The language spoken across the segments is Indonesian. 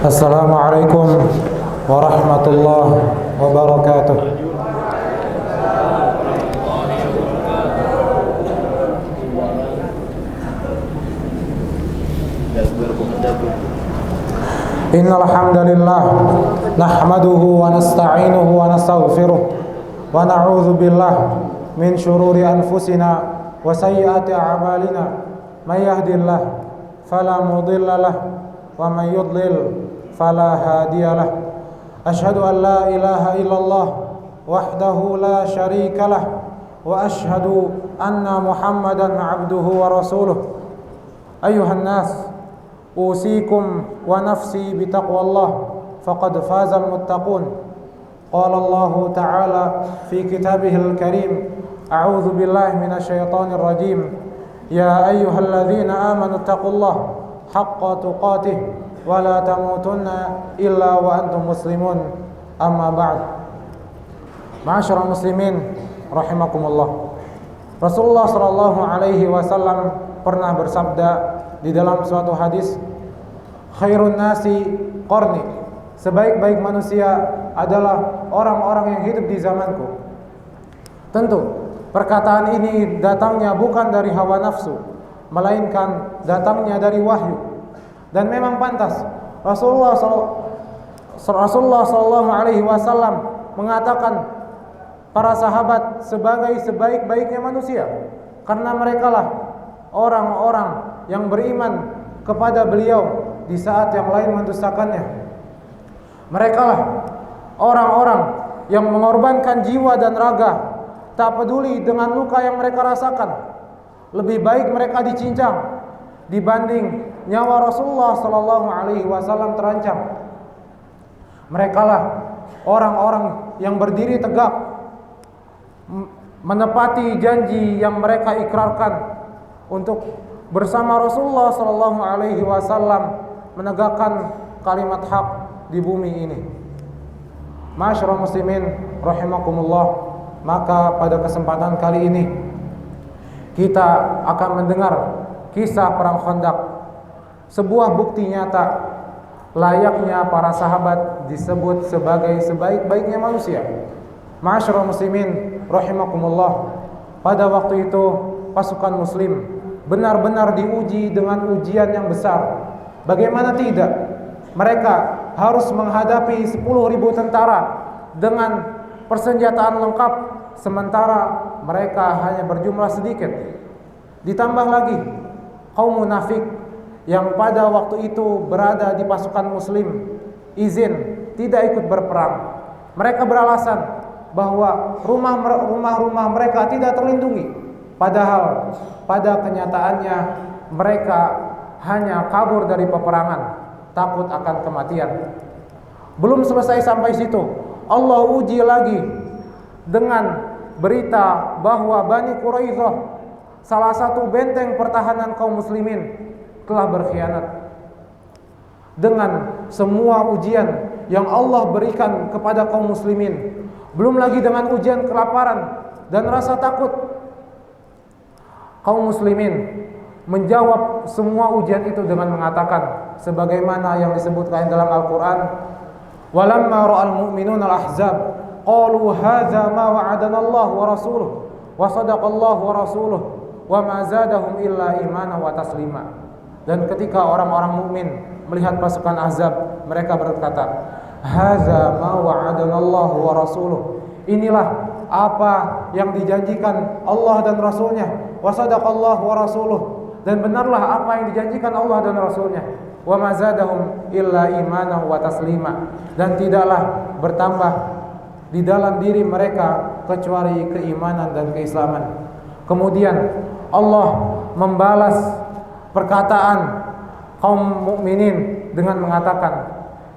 Assalamualaikum warahmatullahi wabarakatuh. Innal hamdalillah nahmaduhu wa nasta'inuhu wa nastaghfiruh wa na'udzu billah min shururi anfusina wa sayyiati a'malina. May yahdihillahu fala mudilla lahu wa may yudlil fala hadiya lahu. Asyhadu an la ilaha illallah wahdahu la syarika lah wa asyhadu anna Muhammadan abduhu wa rasuluh. Ayyuhan nas, usikum wa nafsi bitaqwallah faqad fazal muttaqun. Qala Allah ta'ala fi kitabihil karim, a'udzu billahi minasyaitonir rajim. Ya ayyuhalladzina amanu taqullaha haqqa tuqatih wa la tamutunna illa wa antum muslimun. Amma ba'd. Ma'asyiral muslimin rahimakumullah. Rasulullah sallallahu alaihi wasallam pernah bersabda di dalam suatu hadis, khairun nasi qarni, sebaik-baik manusia adalah orang-orang yang hidup di zamanku. Tentu perkataan ini datangnya bukan dari hawa nafsu, melainkan datangnya dari wahyu. Dan memang pantas Rasulullah sallallahu alaihi wasallam mengatakan para sahabat sebagai sebaik-baiknya manusia, karena merekalah orang-orang yang beriman kepada beliau di saat yang lain mendustakannya. Merekalah orang-orang yang mengorbankan jiwa dan raga, tak peduli dengan luka yang mereka rasakan. Lebih baik mereka dicincang dibanding nyawa Rasulullah sallallahu alaihi wasallam terancam. Merekalah orang-orang yang berdiri tegak, menepati janji yang mereka ikrarkan untuk bersama Rasulullah sallallahu alaihi wasallam menegakkan kalimat hak di bumi ini. Ma'asyiral muslimin rahimakumullah, maka pada kesempatan kali ini kita akan mendengar kisah perang Khandaq, sebuah bukti nyata layaknya para sahabat disebut sebagai sebaik-baiknya manusia. Ma'asyiral muslimin rahimakumullah, pada waktu itu pasukan muslim benar-benar diuji dengan ujian yang besar. Bagaimana tidak, mereka harus menghadapi 10.000 tentara dengan persenjataan lengkap, sementara mereka hanya berjumlah sedikit. Ditambah lagi kaum munafik yang pada waktu itu berada di pasukan muslim izin tidak ikut berperang. Mereka beralasan bahwa rumah-rumah mereka tidak terlindungi, padahal pada kenyataannya mereka hanya kabur dari peperangan, takut akan kematian. Belum selesai sampai situ, Allah uji lagi dengan berita bahwa Bani Quraisyah, salah satu benteng pertahanan kaum muslimin, telah berkhianat. Dengan semua ujian yang Allah berikan kepada kaum muslimin, belum lagi dengan ujian kelaparan dan rasa takut, kaum muslimin menjawab semua ujian itu dengan mengatakan sebagaimana yang disebutkan dalam Al-Qur'an, walamma ra'al mu'minuna al-ahzab qalu hadza ma wa'adana Allah wa rasuluh wa sadaqallahu wa rasuluh wa ma zadahum illa imana wa taslima. Dan ketika orang-orang mukmin melihat pasukan Ahzab, mereka berkata, hadza ma wa'adana Allah wa rasuluh, inilah apa yang dijanjikan Allah dan Rasulnya, wa sadaqallahu wa rasuluh, dan benarlah apa yang dijanjikan Allah dan Rasulnya, wa ma zadahum illa imana wa taslima, dan tidaklah bertambah di dalam diri mereka kecuali keimanan dan keislaman. Kemudian Allah membalas perkataan kaum mukminin dengan mengatakan,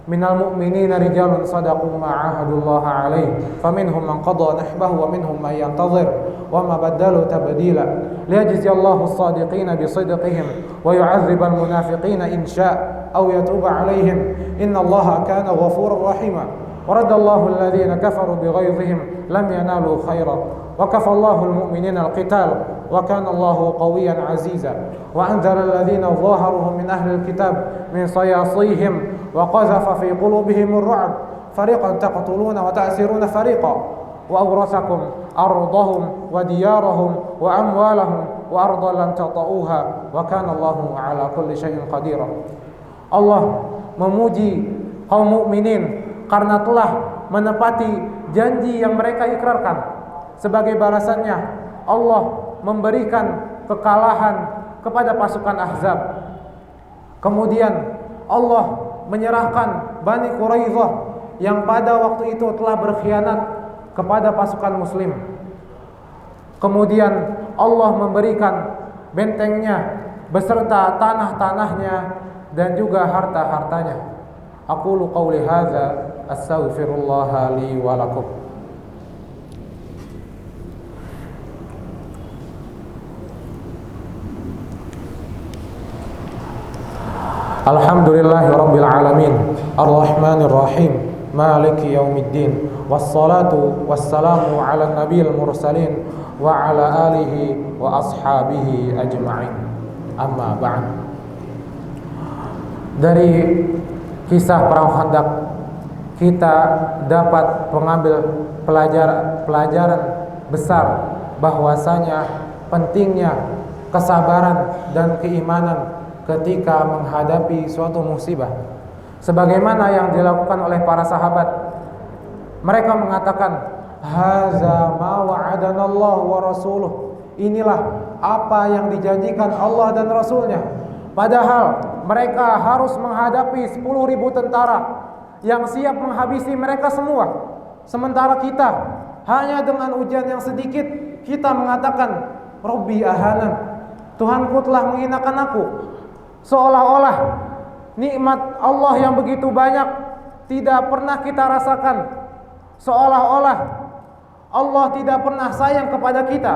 minal mu'minina rijalun sadaqu ma 'ahadullaha 'alaihi faminhum man qada nahbahu wa minhum man yantazir wa ma badalu tabdila liyajziyallahu as-sadiqina bi sidqihim wa yu'adzibal munafiqina in syaa aw yatuba 'alaihim innallaha kana ghafurur rahima wa radallahu alladhina kafaru bighayzihim lam yanalu khairan wa kafallahu al-mu'minina al-qital wa kana Allahu qawiyyan 'aziza wa anzala alladhina dhaharuhum min ahli al-kitab min sayasihim wa qazafa fi qulubihimur ru'b fariqan taqtuluna wa ta'siruna fariqa wa awrasakum ardahum wa diyarahum wa amwalahum wa ardan lam tata'uha wa kana Allahu ala kulli syai'in qadir. Allah memuji kaum mukminin karena telah menepati janji yang mereka ikrarkan. Sebagai balasannya, Allah memberikan kekalahan kepada pasukan Ahzab. Kemudian Allah menyerahkan Bani Quraidzah yang pada waktu itu telah berkhianat kepada pasukan Muslim. Kemudian Allah memberikan bentengnya beserta tanah-tanahnya dan juga harta-hartanya. Aqulu qawli hadza astaghfirullah li wa lakum. Alhamdulillahi rabbil alamin arrahmanir rahim maliki yaumiddin wassalatu wassalamu ala nabiyil mursalin wa ala alihi wa ashabihi ajma'in. Amma ba'd. Dari kisah perang Khandaq kita dapat mengambil pelajaran besar bahwasanya pentingnya kesabaran dan keimanan ketika menghadapi suatu musibah. Sebagaimana yang dilakukan oleh para sahabat, mereka mengatakan, "Haza ma wa'adana Allah wa rasuluh." Inilah apa yang dijanjikan Allah dan Rasulnya. Padahal mereka harus menghadapi 10.000 tentara yang siap menghabisi mereka semua. Sementara kita hanya dengan ujian yang sedikit kita mengatakan, "Rabbi ahanan." Tuhanku telah menghinakan aku. Seolah-olah nikmat Allah yang begitu banyak tidak pernah kita rasakan. Seolah-olah Allah tidak pernah sayang kepada kita.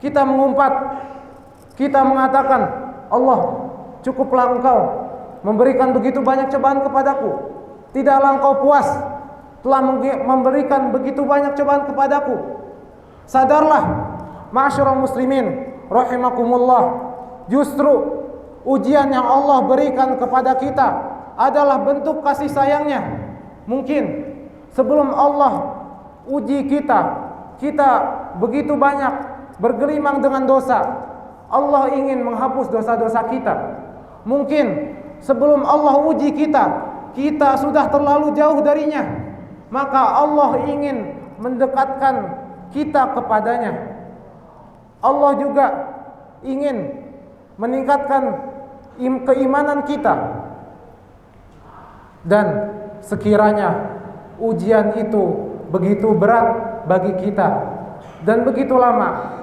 Kita mengumpat, kita mengatakan, "Allah, cukuplah Engkau memberikan begitu banyak cobaan kepadaku. Tidaklah Engkau puas telah memberikan begitu banyak cobaan kepadaku." Sadarlah, ma'asyiral muslimin rahimakumullah, justru ujian yang Allah berikan kepada kita adalah bentuk kasih sayangnya. Mungkin sebelum Allah uji kita begitu banyak bergelimang dengan dosa. Allah ingin menghapus dosa-dosa kita. Mungkin sebelum Allah uji kita sudah terlalu jauh darinya. Maka Allah ingin mendekatkan kita kepadanya. Allah juga ingin meningkatkan keimanan kita. Dan sekiranya ujian itu begitu berat bagi kita dan begitu lama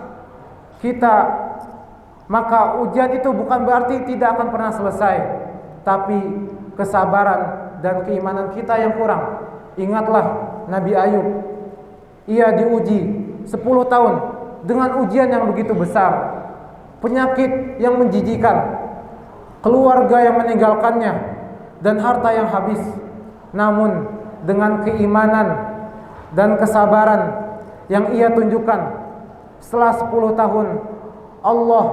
maka ujian itu bukan berarti tidak akan pernah selesai, tapi kesabaran dan keimanan kita yang kurang. Ingatlah Nabi Ayub, ia diuji 10 tahun dengan ujian yang begitu besar, penyakit yang menjijikan, keluarga yang meninggalkannya, dan harta yang habis. Namun dengan keimanan dan kesabaran yang ia tunjukkan, setelah 10 tahun Allah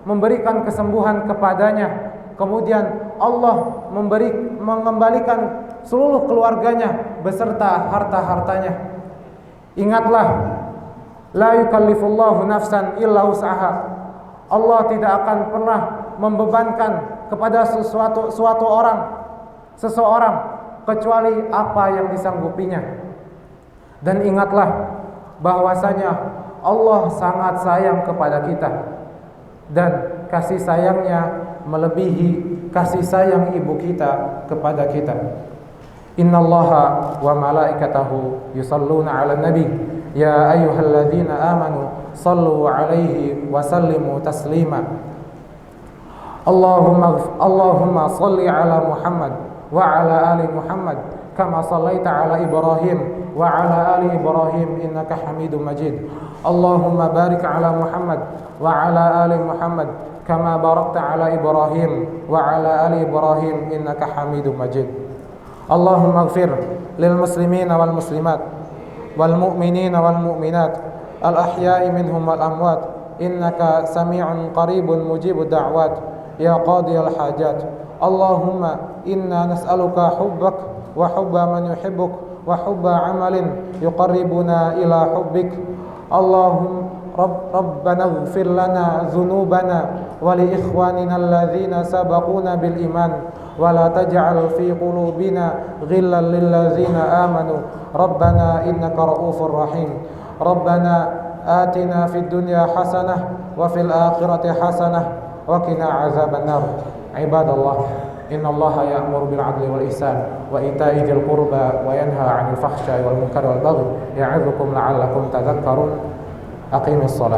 memberikan kesembuhan kepadanya. Kemudian Allah mengembalikan seluruh keluarganya beserta harta-hartanya. Ingatlah, la yukallifullahu nafsan illa wus'aha. Allah tidak akan pernah membebankan kepada seseorang kecuali apa yang disanggupinya. Dan ingatlah bahwasanya Allah sangat sayang kepada kita, dan kasih sayangnya melebihi kasih sayang ibu kita kepada kita. Innallaha wa malaikatahu yusalluna 'alan nabi ya ayyuhalladzina amanu sallu 'alaihi wa sallimu taslima. Allahumma salli 'ala Muhammad wa 'ala ali Muhammad kama sallaita 'ala Ibrahim wa 'ala ali Ibrahim innaka Hamidum Majid. Allahumma barik 'ala Muhammad wa 'ala ali Muhammad kama barakta 'ala Ibrahim wa 'ala ali Ibrahim innaka Hamidum Majid. Allahumma ighfir lil muslimin wal muslimat wal mu'minin wal mu'minat al ahya'i minhum wal amwat innaka sami'un qaribun mujibud da'wat ya qadiyal hajat. Allahumma inna nas'aluka hubbak wa hubba man yuhibbuk wa hubba amalin yuqarribuna ila hubbik. Rabbana ighfir lana dhunubana wa li ikhwanina alladhina sabaquna bil iman wa la taj'al fi qulubina ghillan lil ladzina amanu rabbana innaka ra'ufur rahim. Rabbana atina fid dunya hasanah wa fil akhirati hasanah wa qina azabannar. Ibadallah, innallaha ya'muru bil 'adli wal ihsan wa ita'i dzil qurba wa yanha 'anil fahsya'i wal munkari wal baghi ya'idzukum la'allakum tadhakkarun. Aqimus shalah.